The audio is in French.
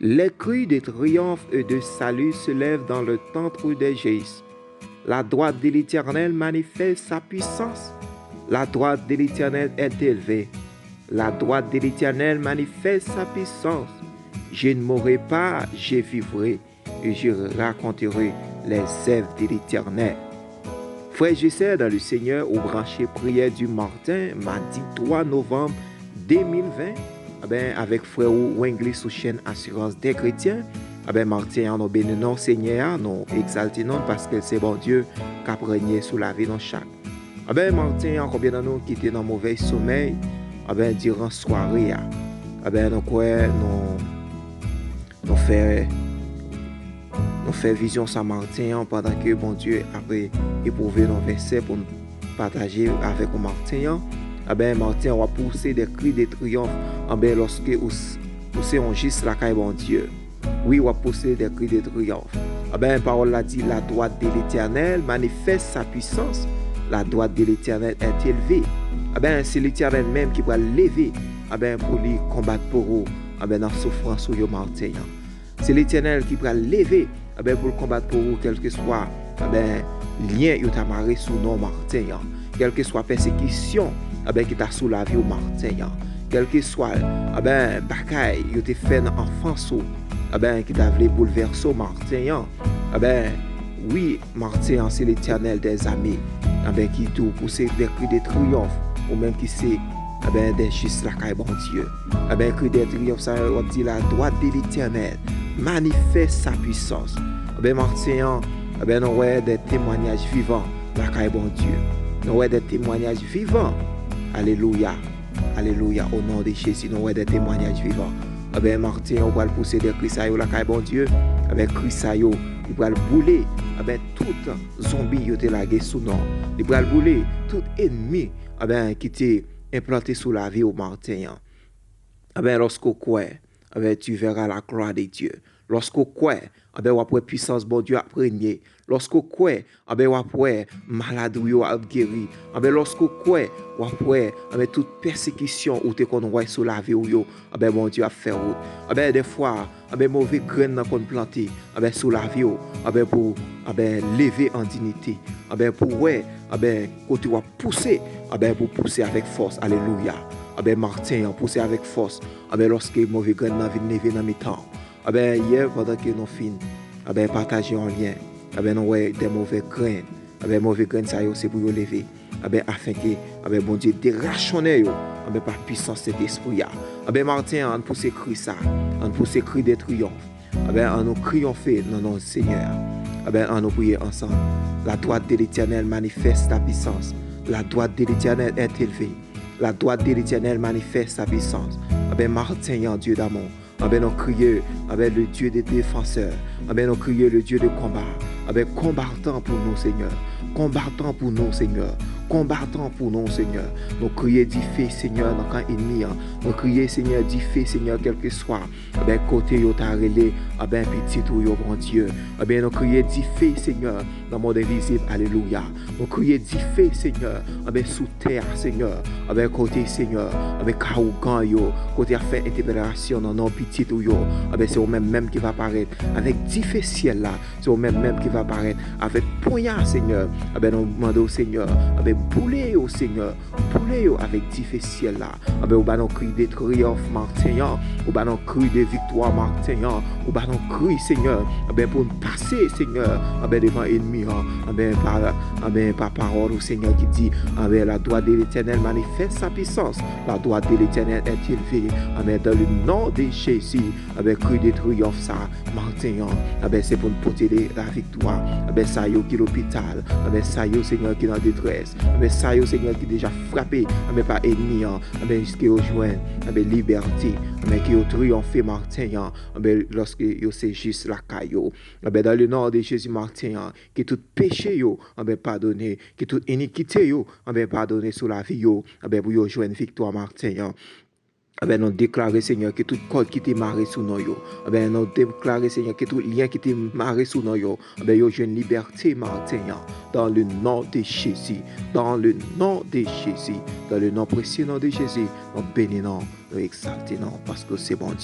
Les cris de triomphe et de salut se lèvent dans le temple des géisses. La droite de l'Éternel manifeste sa puissance. La droite de l'Éternel est élevée. La droite de l'Éternel manifeste sa puissance. Je ne mourrai pas, je vivrai et je raconterai les œuvres de l'Éternel. Frère, j'essaie dans le Seigneur au branché prière du Martin, mardi 3 novembre 2020. Avec frère Wengli sous chaîne Assurance des chrétiens. Martin, nous bénissons Seigneur, nous exaltons parce que c'est bon Dieu qui a régné sous la vie de chaque. Martin, combien de nous qui étaient dans mauvais sommeil, durant la soirée, nous fait vision sur Martin pendant que bon Dieu a éprouvé nos versets pour nous partager avec Martin. Martin, on va pousser des cris de triomphe lorsque vous enregistrez la caille bon Dieu. Oui, on va pousser des cris de triomphe. La parole a dit, la droite de l'Éternel manifeste sa puissance. La droite de l'Éternel est élevée. C'est l'Éternel même qui va lever pour lui combattre pour vous dans la souffrance ou Martin. C'est l'Éternel qui va lever pour combattre pour vous, quel que soit lien qui t'a marré sous nos Martin. Quelle que soit persécution qui t'a sous la vie au Martin. Quel que soit bagaille qui t'a fait en enfance qui t'a voulu bouleverser au Martin. Oui, Martin, c'est l'Éternel des amis qui tout pousse des cris de triomphe ou même qui c'est des justes la caille bon Dieu. Cri de triomphe, ça on dit la droite de l'Éternel manifeste sa puissance. Martin, nous avons des témoignages vivants la caille bon Dieu. Nous avons des témoignages vivants. Alléluia. Alléluia. Au nom de Jésus, nous avons des témoignages vivants. Martin, on va pousser des cris à la caille bon Dieu. Avec cris à il va bouler. Tout zombie qui était lagué sous nous. Il va bouler tout ennemi qui était implanté sous la vie au Martin. Lorsqu'on croit, tu verras la gloire de Dieu. Lorsqu'on croit, on va puissance bon Dieu a régné. Lorsqu'on croit, on va maladie a guéri. Lorsqu'on croit, on va toute persécution ou te qu'on voit sous la vie ou bon Dieu a fait route. Des fois, mauvais graines qu'on planté sous la vie pour lever en dignité. Pour côté va pousser pour pousser avec force. Alléluia. Martin pousser avec force. Lorsque mauvais graines viennent lever dans mes temps. Hier, pendant que nous finissons, partager en lien, nous avons des mauvais graines. Mauvais graines, ça c'est pour lever. Afin que bon Dieu dérachonne par puissance de cet esprit. Martin, on pousse cri ça. On pousse cri de triomphe. On nous triompher dans notre Seigneur. On nous prier ensemble. La droite de l'Éternel manifeste sa puissance. La droite de l'Éternel est élevée. La droite de l'Éternel manifeste sa puissance. Martin, Dieu d'amour. Nous crions le Dieu des défenseurs. Nous crions le Dieu de combat. Combattant pour nous, Seigneur. Combattant pour nous, Seigneur. Combattant pour nous, Seigneur. Nous crions du feu, Seigneur, dans le camp ennemi. Nous crions, Seigneur, du feu, Seigneur, quel que soit. Côté, yo t'a relé, petit ou yo, bon Dieu. Nous crions du feu, Seigneur, dans le monde invisible. Alléluia. Nous crions du feu, Seigneur, sous terre, Seigneur. Côté, Seigneur, Kaougan, yo. Côté, à faire interpellation dans nos petits ou yo. C'est au même qui va apparaître avec du feu ciel là. C'est au même qui va apparaître avec poignard, Seigneur. Nous demandons au Seigneur. Bouler au Seigneur, bouler avec difficile là. Ou ba non cri de triomphe Martin, ou ba non cri de victoire Martin, ou ba non cri Seigneur, pour nous passer Seigneur, devant ennemi, par parole au Seigneur qui dit, la droite de l'Éternel manifeste sa puissance, la droite de l'Éternel est élevée, dans le nom de Jésus, cri de triomphe ça, Martin, c'est pour nous porter la victoire, ça yo qui l'hôpital, ça yo Seigneur qui est dans détresse. Ça, le Seigneur qui est déjà frappé par ennemi, jusqu'à rejoindre liberté, qui a triomphé Martin, lorsque c'est juste la caillou. Dans le nom de Jésus Martin, qui tout péché, pardonné, qui toute iniquité, pardonné sous la vie, pour rejoindre victoire Martin. Nous déclarons, Seigneur, que tout code qui t'est marré sous nous, nous déclarons, Seigneur, que tout lien qui t'est marré sous nous, yo j'ai une liberté, Martin, dans le nom de Jésus, dans le nom de Jésus, dans le nom précieux nom de Jésus, nous bénissons, nous exaltons, parce que c'est bon Dieu.